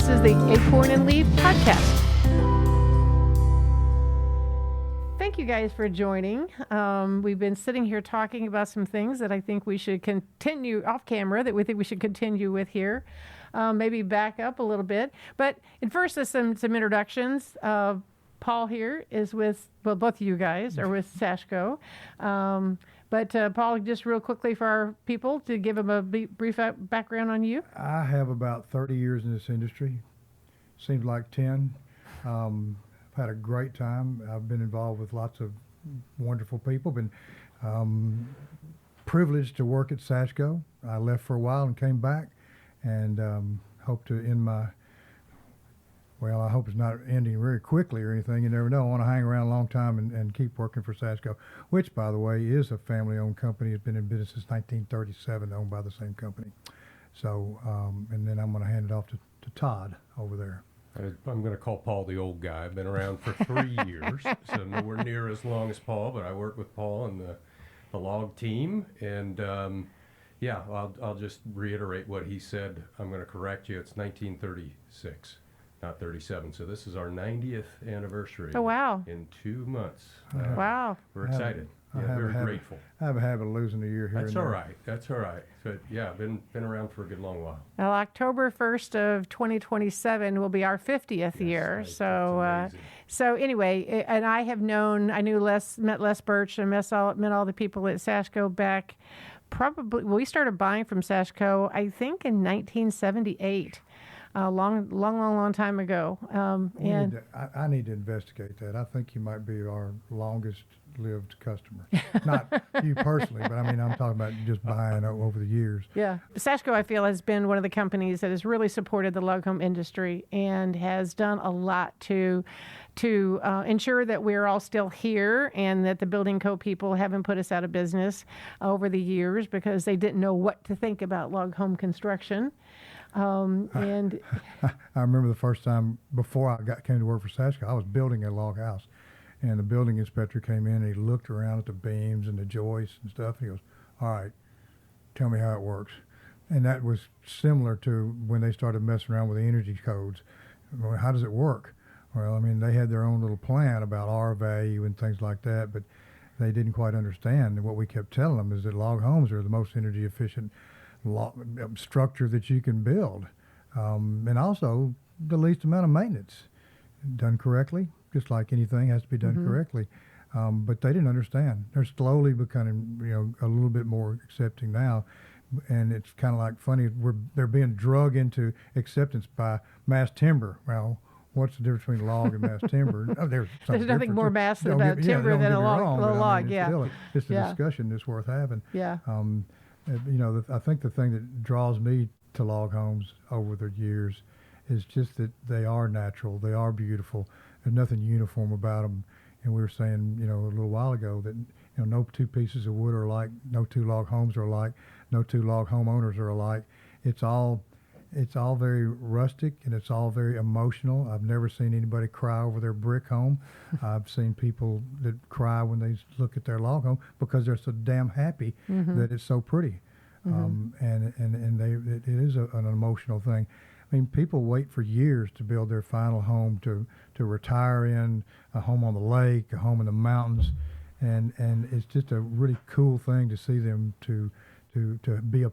This is the Acorn and Leaf podcast. Thank you guys for joining. We've been sitting here talking about some things that I think we should continue off camera, that we think we should continue with here. Maybe back up a little bit. But first, there's some introductions. Paul here is with, well, both of you guys are with Sashco. But Paul, just real quickly for our people, to give them a brief background on you. I have about 30 years in this industry. Seems like 10. I've had a great time. I've been involved with lots of wonderful people. Been privileged to work at Sashco. I left for a while and came back, and hope to end my, well, I hope it's not ending very quickly or anything. You never know. I want to hang around a long time and keep working for Sashco, which, by the way, is a family-owned company. It's been in business since 1937, owned by the same company. So, and then I'm going to hand it off to Todd over there. I'm going to call Paul the old guy. I've been around for 3 years, so nowhere near as long as Paul, but I work with Paul and the log team. And yeah, I'll just reiterate what he said. I'm going to correct you. It's 1936, not 37. So this is our 90th anniversary. Oh, wow. In 2 months. Wow. We're excited. Yeah, very grateful. I have a habit of losing a year here. That's all right. That's all right. But yeah, been around for a good long while. Well, October 1st of 2027 will be our 50th year. Right. So anyway, and met Les Birch and met all the people at Sashco back. Probably we started buying from Sashco, I think, in 1978. Long time ago. I need to investigate that. I think you might be our longest lived customer. Not you personally, but I mean, I'm talking about just buying over the years. Yeah. Sashco, I feel, has been one of the companies that has really supported the log home industry and has done a lot to ensure that we're all still here and that the building code people haven't put us out of business over the years because they didn't know what to think about log home construction. And I remember the first time before I came to work for Sashco, I was building a log house, and the building inspector came in and he looked around at the beams and the joists and stuff, and he goes, "All right, tell me how it works." And that was similar to when they started messing around with the energy codes. Well, how does it work? Well, I mean, they had their own little plan about R value and things like that, but they didn't quite understand. And what we kept telling them is that log homes are the most energy efficient structure that you can build, and also the least amount of maintenance, done correctly. Just like anything has to be done correctly, but they didn't understand. They're slowly becoming, a little bit more accepting now, and it's kind of like funny. They're being drug into acceptance by mass timber. Well, what's the difference between log and mass timber? Oh, there's nothing more mass about timber than a log. It's a discussion that's worth having. Yeah. I think the thing that draws me to log homes over the years is just that they are natural, they are beautiful. There's nothing uniform about them. And we were saying, a little while ago that no two pieces of wood are alike, no two log homes are alike, no two log homeowners are alike. It's all very rustic and it's all very emotional. I've never seen anybody cry over their brick home. I've seen people that cry when they look at their log home because they're so damn happy that it's so pretty. And it is an emotional thing. I mean, people wait for years to build their final home to retire in, a home on the lake, a home in the mountains, and it's just a really cool thing to see them to be a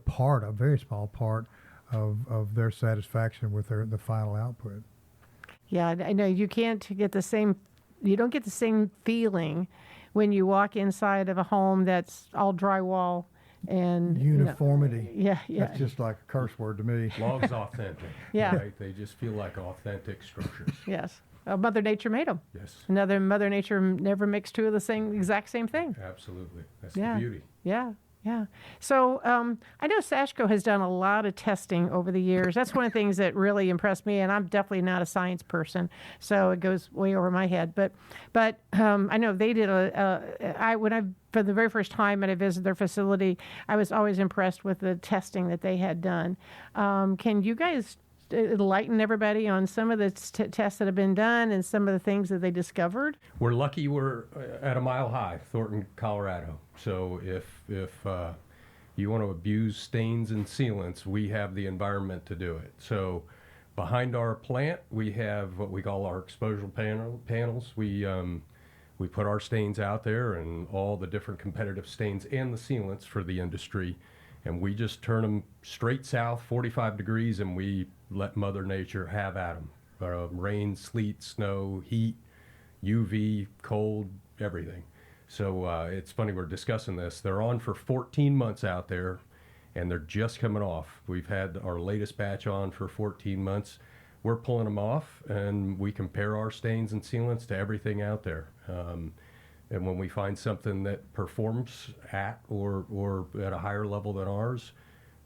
very small part of their satisfaction with the final output. Yeah, I know you don't get the same feeling when you walk inside of a home that's all drywall and uniformity. Yeah. That's just like a curse word to me. Log's authentic. Yeah. Right? They just feel like authentic structures. Yes. Mother Nature made them. Yes. Mother Nature never makes two of the exact same thing. Absolutely. That's the beauty. Yeah. Yeah. So I know Sashco has done a lot of testing over the years. That's one of the things that really impressed me, and I'm definitely not a science person, so it goes way over my head. But I know they did for the very first time when I visited their facility, I was always impressed with the testing that they had done. Can you guys enlighten everybody on some of the tests that have been done and some of the things that they discovered? We're lucky we're at a mile high, Thornton, Colorado. So if you want to abuse stains and sealants, we have the environment to do it. So behind our plant, we have what we call our exposure panels. We put our stains out there and all the different competitive stains and the sealants for the industry, and we just turn them straight south, 45 degrees, and we let Mother Nature have at them. Rain, sleet, snow, heat, UV, cold, everything. So it's funny, we're discussing this. They're on for 14 months out there, and they're just coming off. We've had our latest batch on for 14 months. We're pulling them off, and we compare our stains and sealants to everything out there. And when we find something that performs at or at a higher level than ours,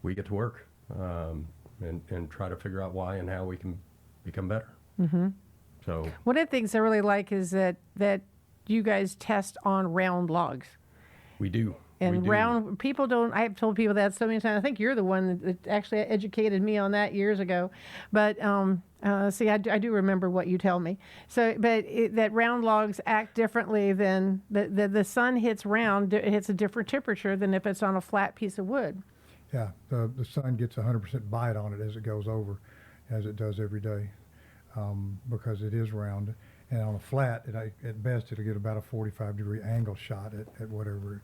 we get to work and try to figure out why and how we can become better. Mm-hmm. So one of the things I really like is that you guys test on round logs. we do. And we do. round people don't. I have told people that so many times. I think you're the one that actually educated me on that years ago. But see, I do remember what you tell me. So, but that round logs act differently than the sun hits round. It hits a different temperature than if it's on a flat piece of wood. Yeah, the sun gets 100% bite on it as it goes over, as it does every day, because it is round. And on a flat, at best, it'll get about a 45-degree angle shot at whatever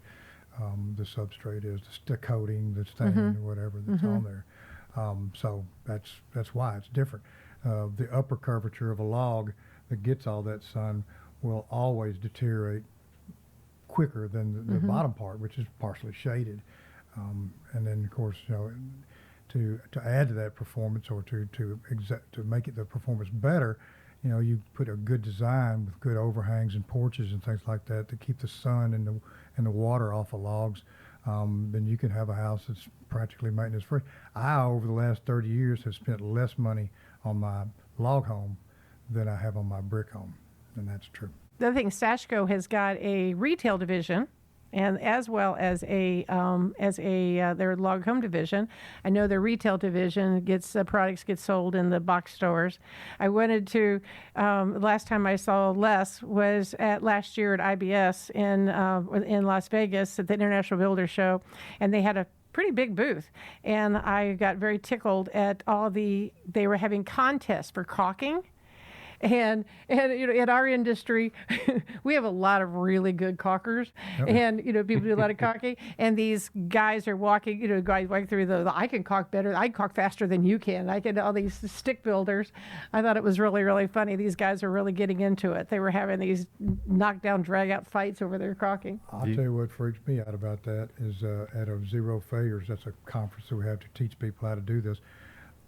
the substrate is, the coating, the stain, or whatever that's on there. So that's why it's different. The upper curvature of a log that gets all that sun will always deteriorate quicker than the bottom part, which is partially shaded. And then, of course, to add to that performance, or to make it the performance better, you put a good design with good overhangs and porches and things like that to keep the sun and the water off of logs. Then you can have a house that's practically maintenance free. I, over the last 30 years, have spent less money on my log home than I have on my brick home, and that's true. The other thing, Sashco has got a retail division, and as well as their log home division. I know their retail division products get sold in the box stores. I wanted to last time I saw Les was last year at IBS in Las Vegas at the International Builders Show, and they had a pretty big booth, and I got very tickled at they were having contests for caulking. And in our industry, we have a lot of really good caulkers, and people do a lot of caulking. And these guys are walking through the I can caulk better, I can caulk faster than you can. All these stick builders. I thought it was really, really funny. These guys are really getting into it. They were having these knockdown, drag out fights over their caulking. I'll tell you what freaks me out about that is at a Zero Failures. That's a conference that we have to teach people how to do this.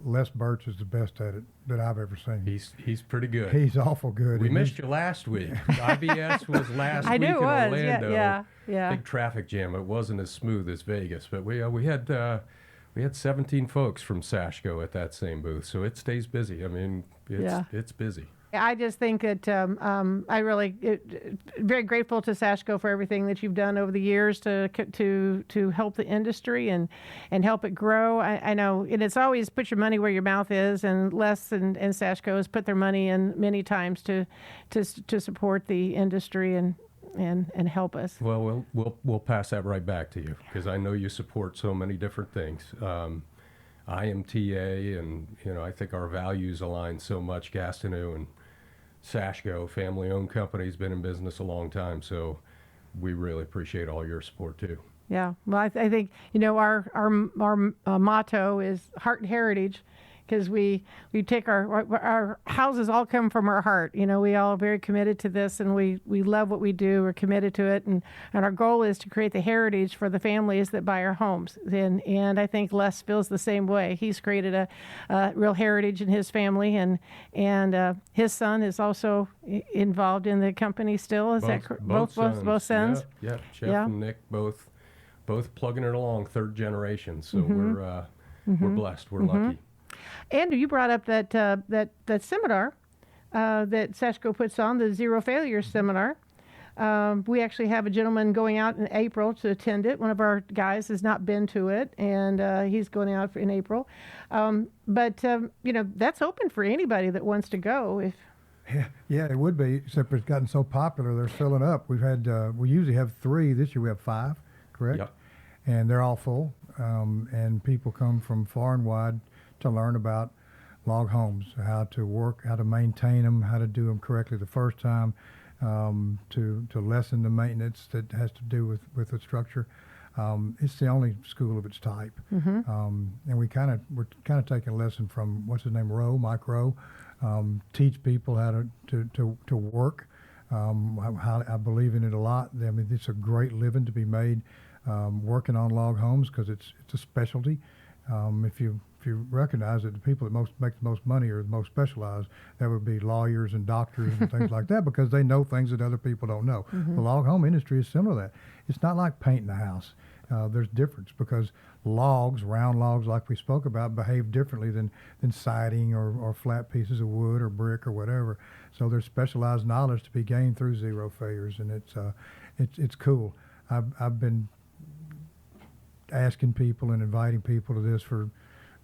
Les Birch is the best at it that I've ever seen. He's pretty good. He's awful good. We missed you last week. IBS was last week in Orlando. Yeah. Big traffic jam. It wasn't as smooth as Vegas, but we had 17 folks from Sashco at that same booth, so it stays busy. I mean, it's busy. I just think that I really very grateful to Sashco for everything that you've done over the years to help the industry and help it grow. I know, and it's always put your money where your mouth is, and Les and Sashco has put their money in many times to support the industry and help us. Well, we'll pass that right back to you, because I know you support so many different things. IMTA, and I think our values align so much. Gastineau and Sashco, family-owned company, has been in business a long time, so we really appreciate all your support too. Yeah, well, I think our motto is heart and heritage, because we take our houses all come from our heart. We all are very committed to this, and we love what we do. We're committed to it, and our goal is to create the heritage for the families that buy our homes. And I think Les feels the same way. He's created a real heritage in his family, and his son is also involved in the company still. Is that correct? Both sons? Yeah. Jeff and Nick both plugging it along, third generation. So we're blessed. We're lucky. Andrew, you brought up that seminar that Sashco puts on, the Zero Failure Seminar. We actually have a gentleman going out in April to attend it. One of our guys has not been to it, and he's going out in April. But that's open for anybody that wants to go. Yeah, it would be, except it's gotten so popular, they're filling up. We usually have 3. This year we have 5, correct? Yep. And they're all full, and people come from far and wide to learn about log homes, how to work, how to maintain them, how to do them correctly the first time, to lessen the maintenance that has to do with the structure. It's the only school of its type, and we're kind of taking a lesson from what's his name, Mike Rowe. Teach people how to work. I believe in it a lot. I mean, it's a great living to be made working on log homes because it's a specialty. If you recognize that the people that make the most money are the most specialized, that would be lawyers and doctors and things like that, because they know things that other people don't know. The log home industry is similar to that. It's not like painting a house. There's difference because logs, round logs like we spoke about, behave differently than siding or flat pieces of wood or brick or whatever. So there's specialized knowledge to be gained through zero failures, and it's cool. I've been asking people and inviting people to this for,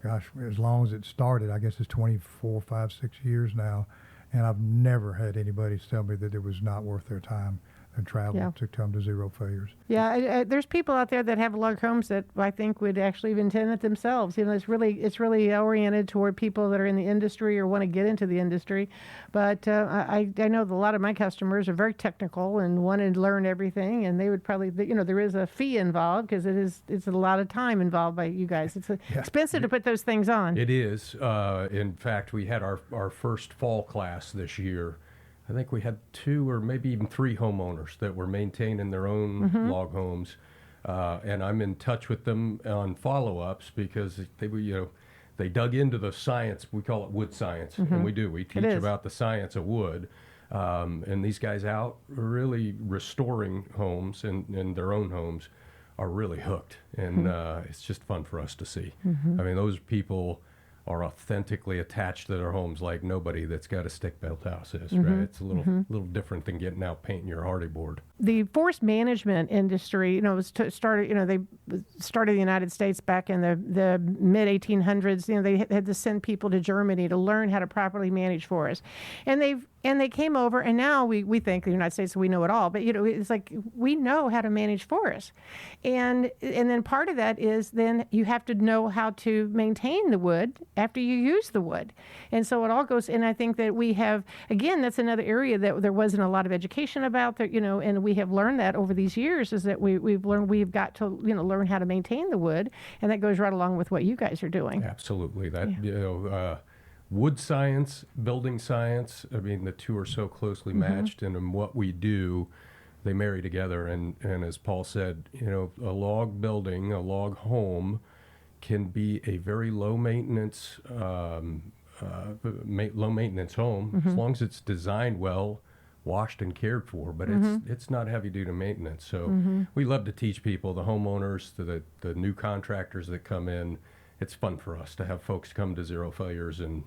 gosh, as long as it started. I guess it's 24, 5, 6 years now, and I've never had anybody tell me that it was not worth their time and travel to come to zero failures. Yeah, there's people out there that have log homes that I think would actually even tenant themselves. You know, it's really oriented toward people that are in the industry or want to get into the industry. But I know that a lot of my customers are very technical and want to learn everything, and they would probably, there is a fee involved because it's a lot of time involved by you guys. It's expensive to put those things on. It is. In fact, we had our first fall class this year. I think we had 2 or maybe even 3 homeowners that were maintaining their own log homes, and I'm in touch with them on follow-ups because they dug into the science. We call it wood science, and we do. We teach about the science of wood, and these guys out really restoring homes and their own homes are really hooked, and it's just fun for us to see. I mean, those people are authentically attached to their homes like nobody that's got a stick-built house is, right? It's a little different than getting out painting your hardy board. The forest management industry, was started. They started in the United States back in the mid 1800s. They had to send people to Germany to learn how to properly manage forests, and they came over, and now we think the United States, we know it all, but it's like we know how to manage forests, and then part of that is then you have to know how to maintain the wood after you use the wood, and so it all goes. And I think that we have, again, that's another area that there wasn't a lot of education about that, and we have learned that over these years is that we've got to learn how to maintain the wood, and that goes right along with what you guys are doing. Absolutely, that wood science, building science, I mean, the two are so closely matched, and in what we do, they marry together. And as Paul said, a log building, a log home can be a very low maintenance home, as long as it's designed well, washed and cared for, but it's not heavy duty maintenance. So we love to teach people, the homeowners, to the new contractors that come in. It's fun for us to have folks come to Zero Failures and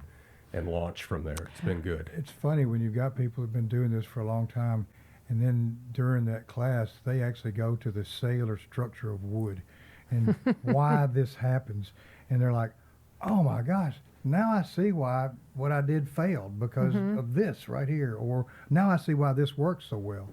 launch from there. It's been good. It's funny when you've got people who've been doing this for a long time, and then during that class, they actually go to the cellular structure of wood and why this happens. And they're like, oh my gosh, now I see why what I did failed because of this right here. Or now I see why this works so well.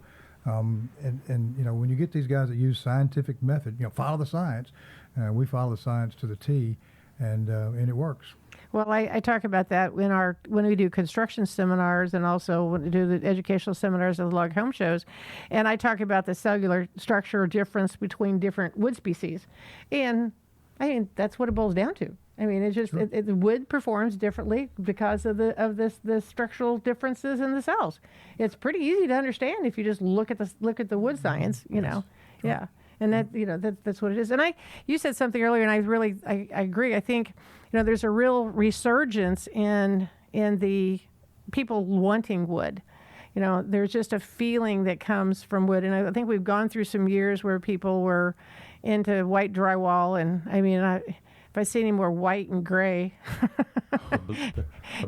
And when you get these guys that use scientific method, follow the science. We follow the science to the T, and it works. Well, I talk about that when we do construction seminars, and also when we do the educational seminars at the log home shows, and I talk about the cellular structure difference between different wood species, and I mean that's what it boils down to. I mean, it's just the wood performs differently because of the structural differences in the cells. It's pretty easy to understand if you just look at the wood science, yeah. And that's what it is. And you said something earlier, and I agree. I think, there's a real resurgence in the people wanting wood. There's just a feeling that comes from wood. And I think we've gone through some years where people were into white drywall. And I mean, if I see any more white and gray,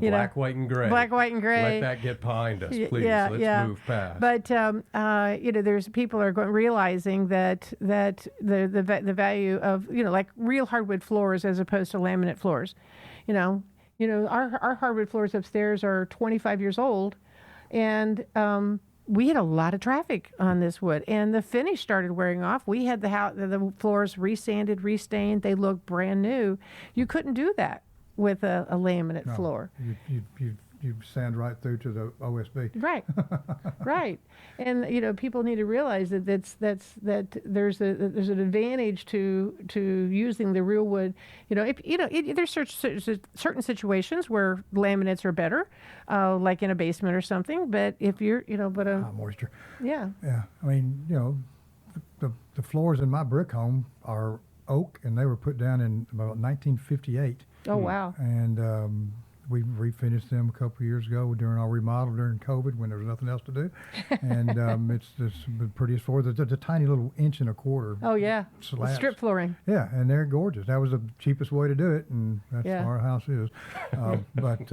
black, white, and gray. Black, white, and gray. Let that get behind us, please. Let's move past. But there's people are realizing that the value of like real hardwood floors as opposed to laminate floors. Our hardwood floors upstairs are 25 years old, and we had a lot of traffic on this wood, and the finish started wearing off. We had the floors resanded, restained. They looked brand new. You couldn't do that with a laminate No, floor. You sand right through to the OSB. Right, right, and people need to realize that there's an advantage to using the real wood. There's certain situations where laminates are better, like in a basement or something. But if you're Moisture. yeah, Yeah, I mean, the floors in my brick home are oak, and they were put down in about 1958. oh wow, And we refinished them a couple of years ago during our remodel during COVID when there was nothing else to do. And it's the prettiest floor. It's a tiny little 1.25 inch. oh yeah, slabs. strip flooring. Yeah, and they're gorgeous. That was the cheapest way to do it, and that's Yeah. how our house is. But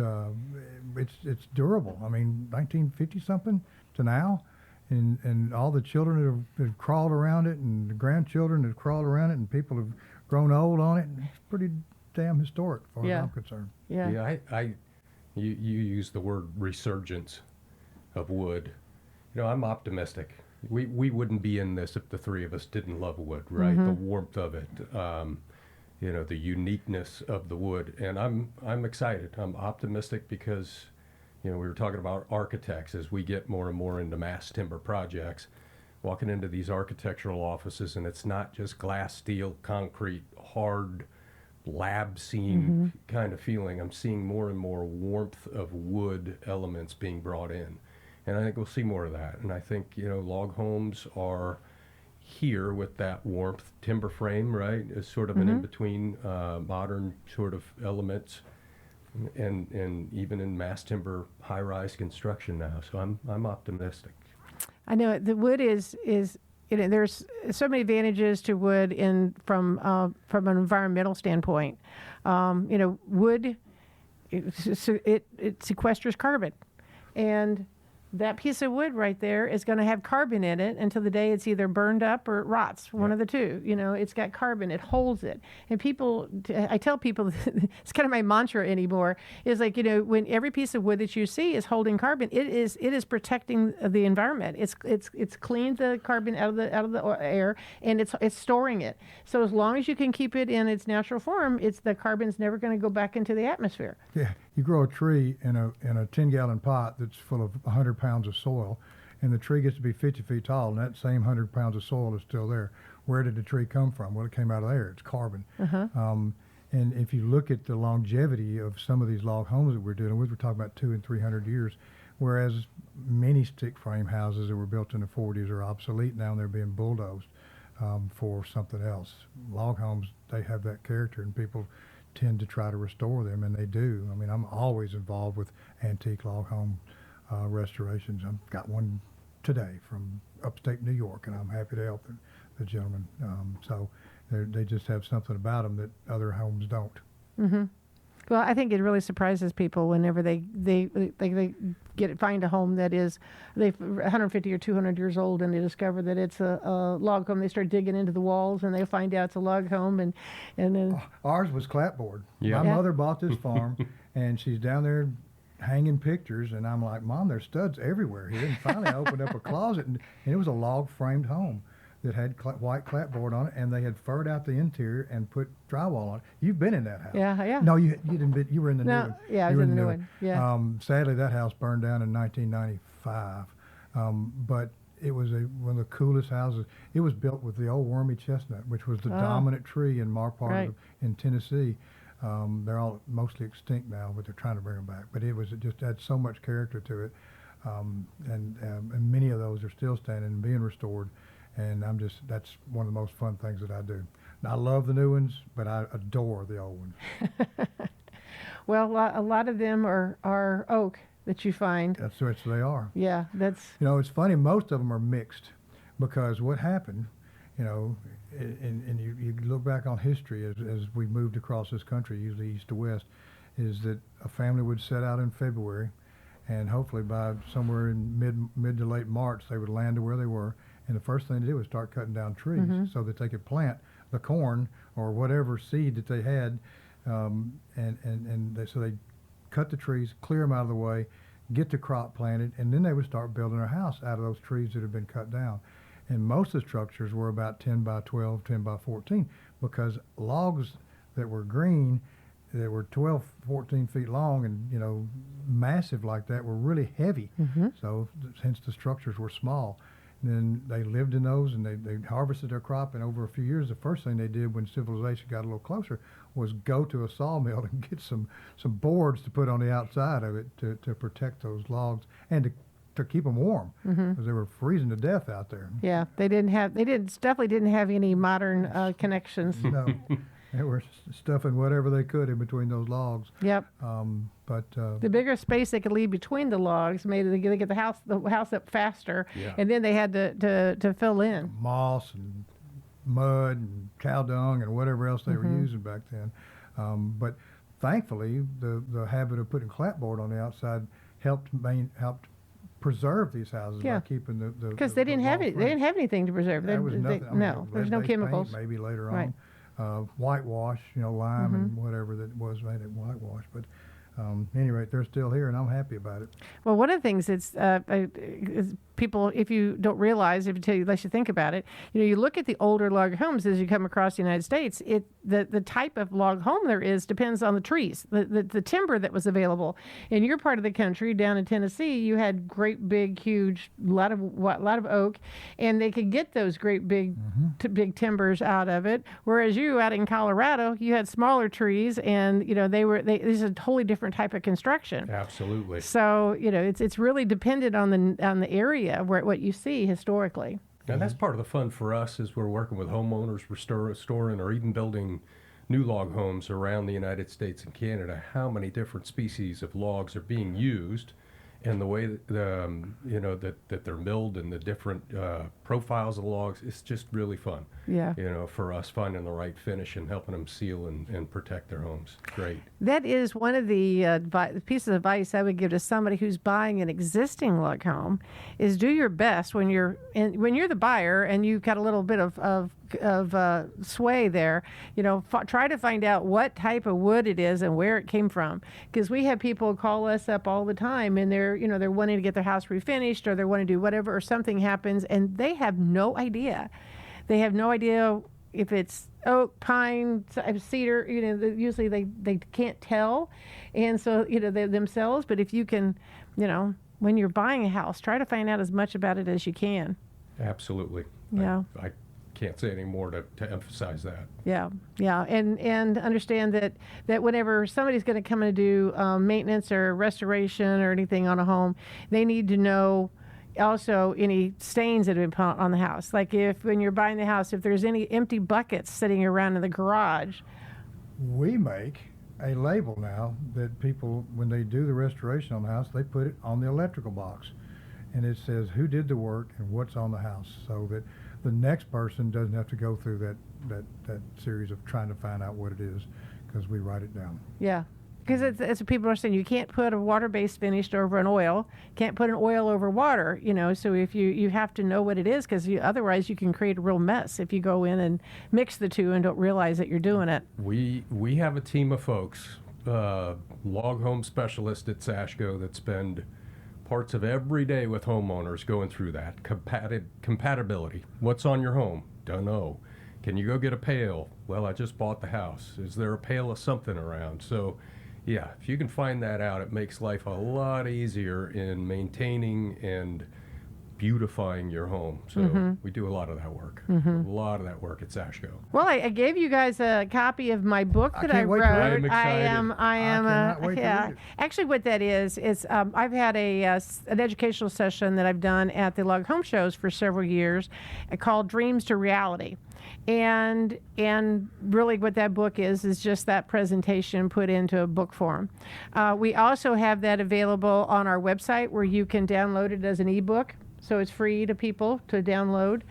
it's durable. I mean, 1950 something to now, and all the children have crawled around it, and the grandchildren have crawled around it, and people have grown old on it. It's pretty damn historic, as far as Yeah. I'm concerned. Yeah, Yeah, you use the word resurgence of wood. I'm optimistic. We wouldn't be in this if the three of us didn't love wood, right? The warmth of it, the uniqueness of the wood, and I'm excited. I'm optimistic because, we were talking about architects as we get more and more into mass timber projects. Walking into these architectural offices, and it's not just glass, steel, concrete, hard lab scene kind of feeling. I'm seeing more and more warmth of wood elements being brought in, and I think we'll see more of that. And I think log homes are here with that warmth. Timber frame, right, is sort of an in-between modern sort of elements, and even in mass timber high-rise construction now. So I'm optimistic. I know the wood is there's so many advantages to wood from an environmental standpoint. Wood it sequesters carbon, and that piece of wood right there is going to have carbon in it until the day it's either burned up or it rots. One of the two. It's got carbon. It holds it. And I tell people, it's kind of my mantra anymore. Is like when every piece of wood that you see is holding carbon, it is protecting the environment. It's cleaned the carbon out of the air, and it's storing it. So as long as you can keep it in its natural form, the carbon's never going to go back into the atmosphere. Yeah, you grow a tree in a 10-gallon pot that's full of 100 pounds of soil, and the tree gets to be 50 feet tall, and that same 100 pounds of soil is still there. Where did the tree come from? Well, it came out of the air. It's carbon. And if you look at the longevity of some of these log homes that we're dealing with, we're talking about 200 and 300 years, whereas many stick frame houses that were built in the 40s are obsolete now, and they're being bulldozed for something else. Log homes, they have that character, and people tend to try to restore them, and they do. I mean, I'm always involved with antique log home restorations. I've got one today from upstate New York, and I'm happy to help the gentleman. So they just have something about them that other homes don't. Well, I think it really surprises people whenever they find a home that is 150 or 200 years old, and they discover that it's a log home. They start digging into the walls, and they find out it's a log home, and then Ours was clapboard. Yeah. My mother bought this farm, and she's down there hanging pictures, and I'm like, Mom, there's studs everywhere here. And finally, I opened up a closet, and it was a log framed home that had white clapboard on it, and they had furred out the interior and put drywall on it. You've been in that house. Yeah. No, you didn't. You were in the new one. Yeah, I was in the new one. Yeah. Sadly, that house burned down in 1995, but it was one of the coolest houses. It was built with the old wormy chestnut, which was the dominant tree in my part in Tennessee. They're all mostly extinct now, but they're trying to bring them back. But it just had so much character to it, and many of those are still standing and being restored. And that's one of the most fun things that I do. And I love the new ones, but I adore the old ones. Well, a lot of them are oak that you find. That's what they are. Yeah, that's. It's funny. Most of them are mixed, because what happened, and you look back on history as we moved across this country, usually east to west, is that a family would set out in February, and hopefully by somewhere in mid to late March they would land to where they were. And the first thing to do was start cutting down trees so that they could plant the corn or whatever seed that they had. So they cut the trees, clear them out of the way, get the crop planted, and then they would start building a house out of those trees that had been cut down. And most of the structures were about 10 by 12, 10 by 14, because logs that were green, that were 12, 14 feet long and, you know, massive like that were really heavy. So hence the structures were small. And then they lived in those, and they harvested their crop, and over a few years, the first thing they did when civilization got a little closer was go to a sawmill and get some boards to put on the outside of it to protect those logs and to keep them warm, because they were freezing to death out there. Yeah, definitely didn't have any modern connections. No, they were stuffing whatever they could in between those logs. Yep. But The bigger space they could leave between the logs made it they get the house up faster, Yeah. and then they had to fill in. moss and mud and cow dung and whatever else they were using back then. But thankfully, the habit of putting clapboard on the outside helped preserve these houses Yeah. by keeping the Because they didn't have log it. They didn't have anything to preserve. There was nothing. I mean, No, there's no lead-based paint chemicals. maybe later Right. on, whitewash, you know, lime and whatever that was made of whitewash. But at any rate, they're still here, and I'm happy about it. Well, one of the things is people, if you don't realize, unless you think about it, you know, you look at the older log homes as you come across the United States. The type of log home there is depends on the trees, the timber that was available. In your part of the country, down in Tennessee, you had great big, huge, lot of oak, and they could get those great big big timbers out of it. Whereas you out in Colorado, you had smaller trees, and you know this is a totally different type of construction. Absolutely. So you know it's really dependent on the area where what you see historically. And that's part of the fun for us is we're working with homeowners, restoring, or even building new log homes around the United States and Canada. How many different species of logs are being used, and the way that that they're milled, and the different profiles of the logs. It's just really fun. Yeah. You know, for us finding the right finish and helping them seal and protect their homes. Great. That is one of the pieces of advice I would give to somebody who's buying an existing log home, is do your best when you're the buyer and you've got a little bit of sway there. You know, try to find out what type of wood it is and where it came from, because we have people call us up all the time, and they're wanting to get their house refinished, or they want to do whatever, or something happens, and they have no idea. They have no idea if it's oak, pine, cedar. You know, usually they can't tell, and so they themselves. But if you can, when you're buying a house, try to find out as much about it as you can. Absolutely. Yeah. I can't say any more to emphasize that. Yeah, and understand that whenever somebody's going to come and do maintenance or restoration or anything on a home, they need to know also any stains that have been put on the house. Like when you're buying the house, if there's any empty buckets sitting around in the garage. We make a label now that people, when they do the restoration on the house, they put it on the electrical box, and it says who did the work and what's on the house, so that the next person doesn't have to go through that series of trying to find out what it is, because we write it down. Yeah, because it's what people are saying. You can't put a water-based finish over an oil. Can't put an oil over water. So if you have to know what it is, because otherwise you can create a real mess if you go in and mix the two and don't realize that you're doing it. We have a team of folks, log home specialists at Sashco, that spend parts of every day with homeowners going through that. Compatibility. What's on your home? Don't know. Can you go get a pail? Well, I just bought the house. Is there a pail of something around? So, yeah, if you can find that out, it makes life a lot easier in maintaining and beautifying your home. So we do a lot of that work. A lot of that work at Sashco. Well, I gave you guys a copy of my book that I can't wait wrote. to read it. I'm excited. I cannot wait to read it. Actually, what that is I've had an educational session that I've done at the log home shows for several years, called Dreams to Reality. And really what that book is just that presentation put into a book form. We also have that available on our website, where you can download it as an ebook. So it's free to people to download.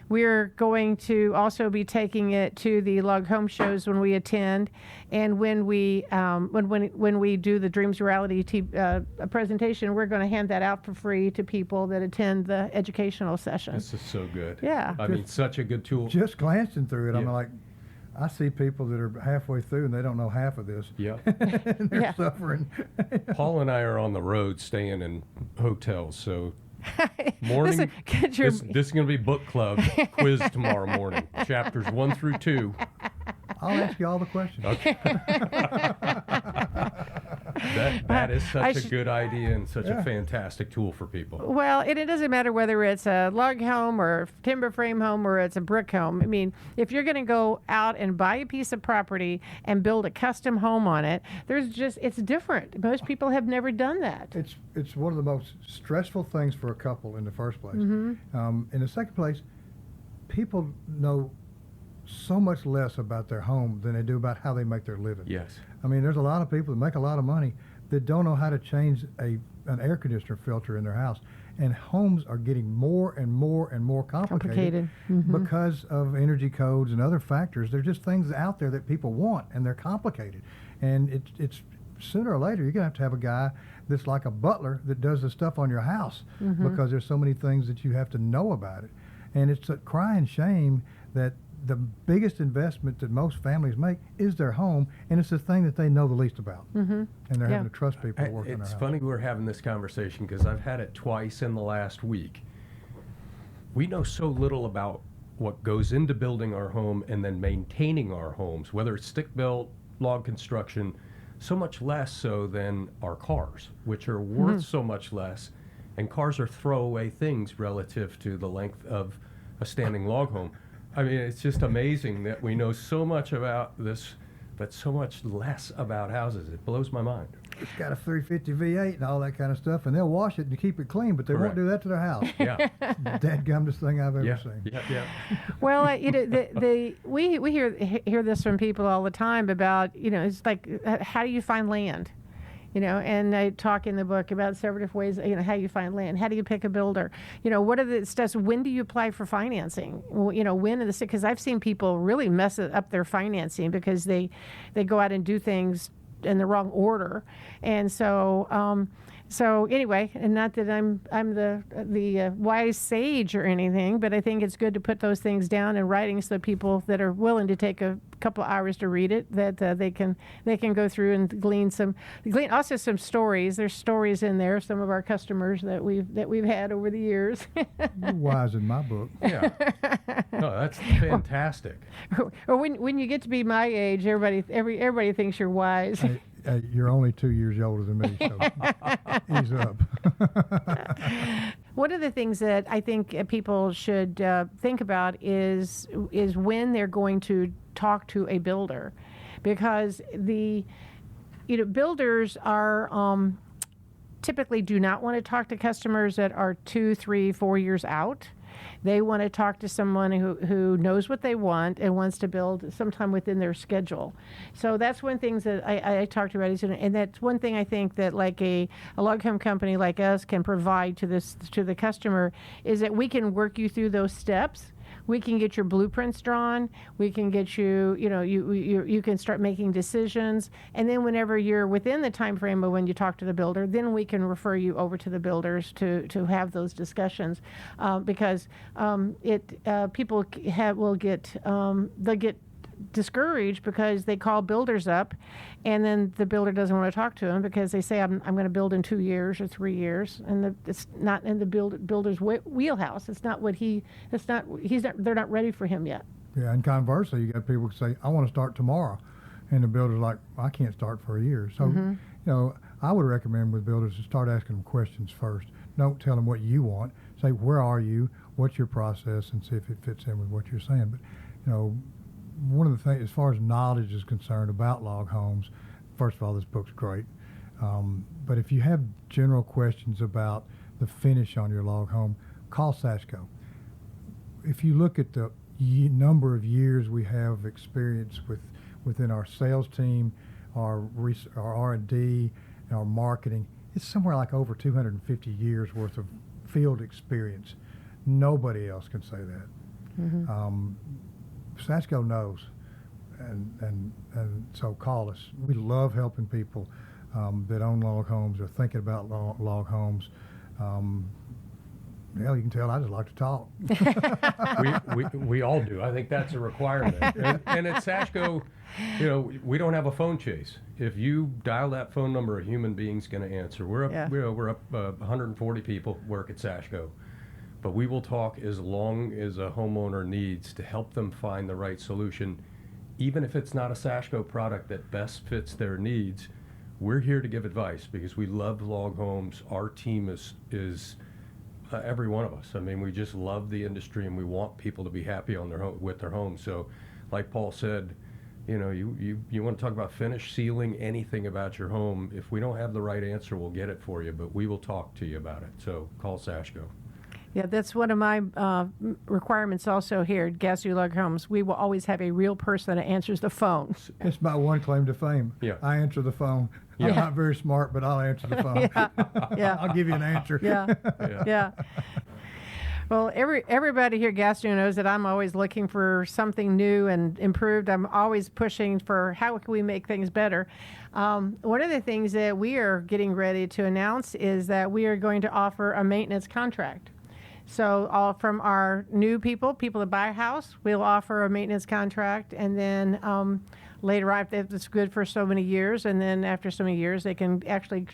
We're going to also be taking it to the log home shows when we attend, and when we do the Dreams Reality presentation, we're going to hand that out for free to people that attend the educational session. This is so good. Yeah. I mean, such a good tool. Just glancing through it, I'm Yeah. like, I see people that are halfway through and they don't know half of this. Yeah. And they're Yeah. suffering. Paul and I are on the road staying in hotels, so morning. Listen, get your This is going to be book club quiz tomorrow morning. Chapters 1 through 2. I'll ask you all the questions. Okay. That is such a good idea and such a fantastic tool for people. Well, and it doesn't matter whether it's a log home or timber frame home or it's a brick home. I mean, if you're going to go out and buy a piece of property and build a custom home on it, it's different. Most people have never done that. It's one of the most stressful things for a couple in the first place. In the second place, people know so much less about their home than they do about how they make their living. Yes. I mean, there's a lot of people that make a lot of money that don't know how to change an air conditioner filter in their house. And homes are getting more and more and more complicated. Because of energy codes and other factors. They're just things out there that people want, and they're complicated. And it's sooner or later, you're going to have a guy that's like a butler that does the stuff on your house because there's so many things that you have to know about it. And it's a crying shame that the biggest investment that most families make is their home, and it's the thing that they know the least about. And they're having to trust people to work in their house. It's funny we're having this conversation because I've had it twice in the last week. We know so little about what goes into building our home and then maintaining our homes, whether it's stick-built, log construction, so much less so than our cars, which are worth so much less, and cars are throwaway things relative to the length of a standing log home. I mean, it's just amazing that we know so much about this, but so much less about houses. It blows my mind. It's got a 350 V8 and all that kind of stuff, and they'll wash it and keep it clean, but they won't do that to their house. Yeah. Dadgummedest thing I've ever seen. Yeah. Well, we hear this from people all the time about, it's like, how do you find land? And I talk in the book about several different ways, how you find land, how do you pick a builder, what are the steps, when do you apply for financing, when in the, because I've seen people really mess up their financing because they go out and do things in the wrong order. And so anyway, and not that I'm the wise sage or anything, but I think it's good to put those things down in writing so that people that are willing to take a couple hours to read it, that they can go through and glean also some stories. There's stories in there, some of our customers that we've had over the years. You're wise in my book. Yeah. No, that's fantastic. Or when you get to be my age, everybody thinks you're wise. You're only 2 years older than me, so ease up. One of the things that I think people should think about is when they're going to talk to a builder, because builders are typically do not want to talk to customers that are 2, 3, 4 years out. They want to talk to someone who knows what they want and wants to build sometime within their schedule. So that's one thing that I talked about, and that's one thing I think that like a log home company like us can provide to the customer, is that we can work you through those steps. We can get your blueprints drawn. We can get you can start making decisions. And then whenever you're within the time frame of when you talk to the builder, then we can refer you over to the builders to have those discussions. Because people will get they'll get discouraged because they call builders up, and then the builder doesn't want to talk to them because they say I'm going to build in 2 years or 3 years, and it's not in the builder's wheelhouse. It's not what they're not ready for him yet. Yeah, and conversely, you got people who say I want to start tomorrow, and the builder's like, I can't start for a year. So I would recommend with builders to start asking them questions first. Don't tell them what you want. Say, where are you? What's your process? And see if it fits in with what you're saying. But one of the things, as far as knowledge is concerned about log homes, first of all, this book's great. But if you have general questions about the finish on your log home, call Sashco. If you look at the number of years we have experience within our sales team, our R&D, and our marketing, it's somewhere like over 250 years worth of field experience. Nobody else can say that. Sashco knows, and so call us. We love helping people that own log homes or thinking about log homes. You can tell I just like to talk. we all do. I think that's a requirement. And at Sashco, we don't have a phone chase. If you dial that phone number, a human being's going to answer. We're up 140 people work at Sashco. But we will talk as long as a homeowner needs to help them find the right solution even if it's not a Sashco product that best fits their needs, we're here to give advice because we love log homes. Our team is every one of us. I mean, we just love the industry and we want people to be happy on with their homes. So, like Paul said, you know, you want to talk about finish, sealing, anything about your home. If we don't have the right answer, we'll get it for you, but we will talk to you about it. So call Sashco. Yeah, that's one of my requirements also here at Gasu Log Homes. We will always have a real person that answers the phone. It's my one claim to fame. Yeah. I answer the phone. I'm not very smart, but I'll answer the phone. Yeah. I'll give you an answer. Yeah. Well, everybody here at Gasu knows that I'm always looking for something new and improved. I'm always pushing for how can we make things better. One of the things that we are getting ready to announce is that we are going to offer a maintenance contract. So all from our new people that buy a house, we'll offer a maintenance contract, and then later on, if it's good for so many years, and then after so many years, they can actually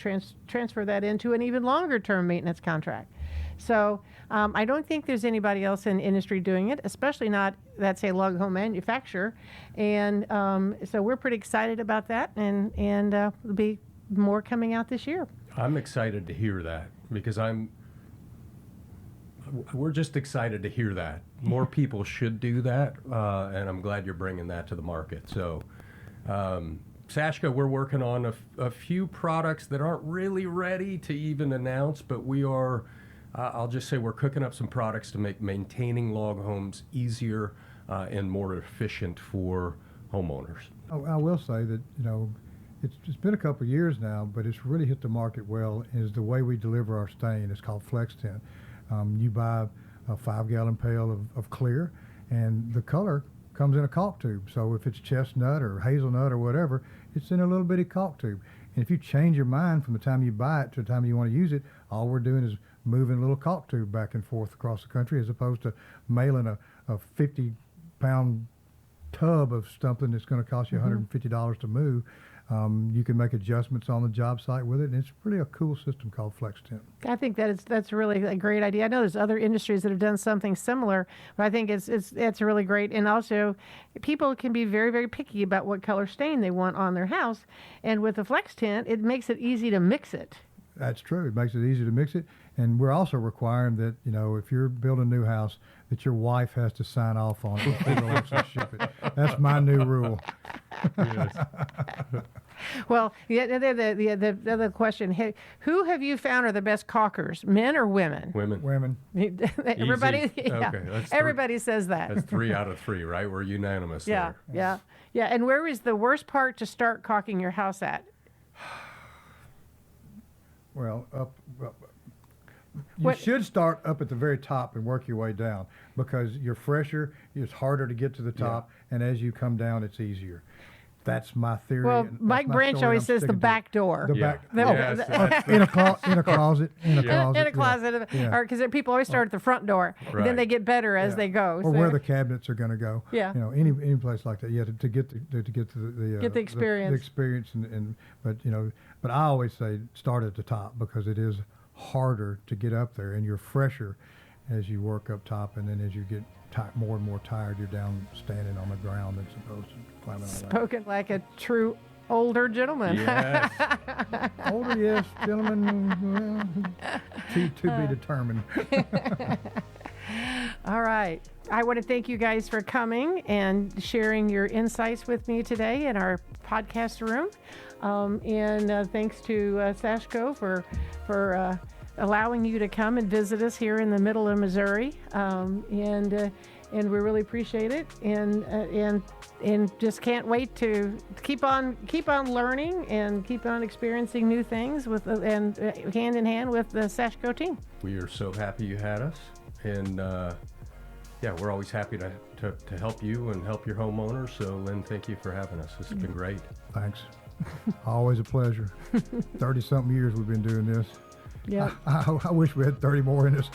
transfer that into an even longer term maintenance contract. So I don't think there's anybody else in the industry doing it, especially not, that's a log home manufacturer. And so we're pretty excited about that, and there'll be more coming out this year. I'm excited to hear that because we're just excited to hear that. More people should do that, and I'm glad you're bringing that to the market. So, Sashco, we're working on a few products that aren't really ready to even announce, but we are, I'll just say we're cooking up some products to make maintaining log homes easier and more efficient for homeowners. I will say that, you know, it's been a couple of years now, but it's really hit the market well, is the way we deliver our stain. It's called Flex Tint. You buy a 5-gallon pail of clear, and the color comes in a caulk tube. So if it's chestnut or hazelnut or whatever, it's in a little bitty caulk tube. And if you change your mind from the time you buy it to the time you want to use it, all we're doing is moving a little caulk tube back and forth across the country, as opposed to mailing a 50-pound tub of something that's going to cost you $150 to move. You can make adjustments on the job site with it, and it's really a cool system called Flex Tint. I think that's really a great idea. I know there's other industries that have done something similar, but I think it's really great. And also, people can be very, very picky about what color stain they want on their house, and with the Flex Tint, it makes it easy to mix it. That's true. It makes it easy to mix it, and we're also requiring that, you know, if you're building a new house, that your wife has to sign off on it before you actually ship it. That's my new rule. Yes. Well, the other question: hey, who have you found are the best caulkers, men or women? Women. Everybody, Easy. Okay, that's everybody says that. That's 3 out of 3, right? We're unanimous Yeah, there. yeah. And where is the worst part to start caulking your house at? Well, you should start up at the very top and work your way down, because you're fresher, it's harder to get to the top, and as you come down, it's easier. That's my theory. Well, and that's Mike my Branch story. always I'm says the sticking to back it. door. The Yeah. back. Yes, that's In a closet. In a closet. In a yeah. closet, Yeah. or because people always start at the front door, and then Right. they get better as Yeah. they go. Or so- where the cabinets are going to go. Yeah. You know, any place like that. Yeah, to get the Get the experience. The experience and but you know, but I always say start at the top, because it is harder to get up there, and you're fresher as you work up top, and then as you get more and more tired, you're down standing on the ground as opposed to climbing on that. Spoken like a true older gentleman. Yes. Older, yes, gentlemen, well, to be determined. All right. I want to thank you guys for coming and sharing your insights with me today in our podcast room. And thanks to Sashco for allowing you to come and visit us here in the middle of Missouri. And we really appreciate it. And just can't wait to keep on learning and keep on experiencing new things and hand in hand with the Sashco team. We are so happy you had us, and yeah, we're always happy to help you and help your homeowners. So, Lynn, thank you for having us. This has been great. Thanks. Always a pleasure. 30-something years we've been doing this. Yeah. I wish we had 30 more in us.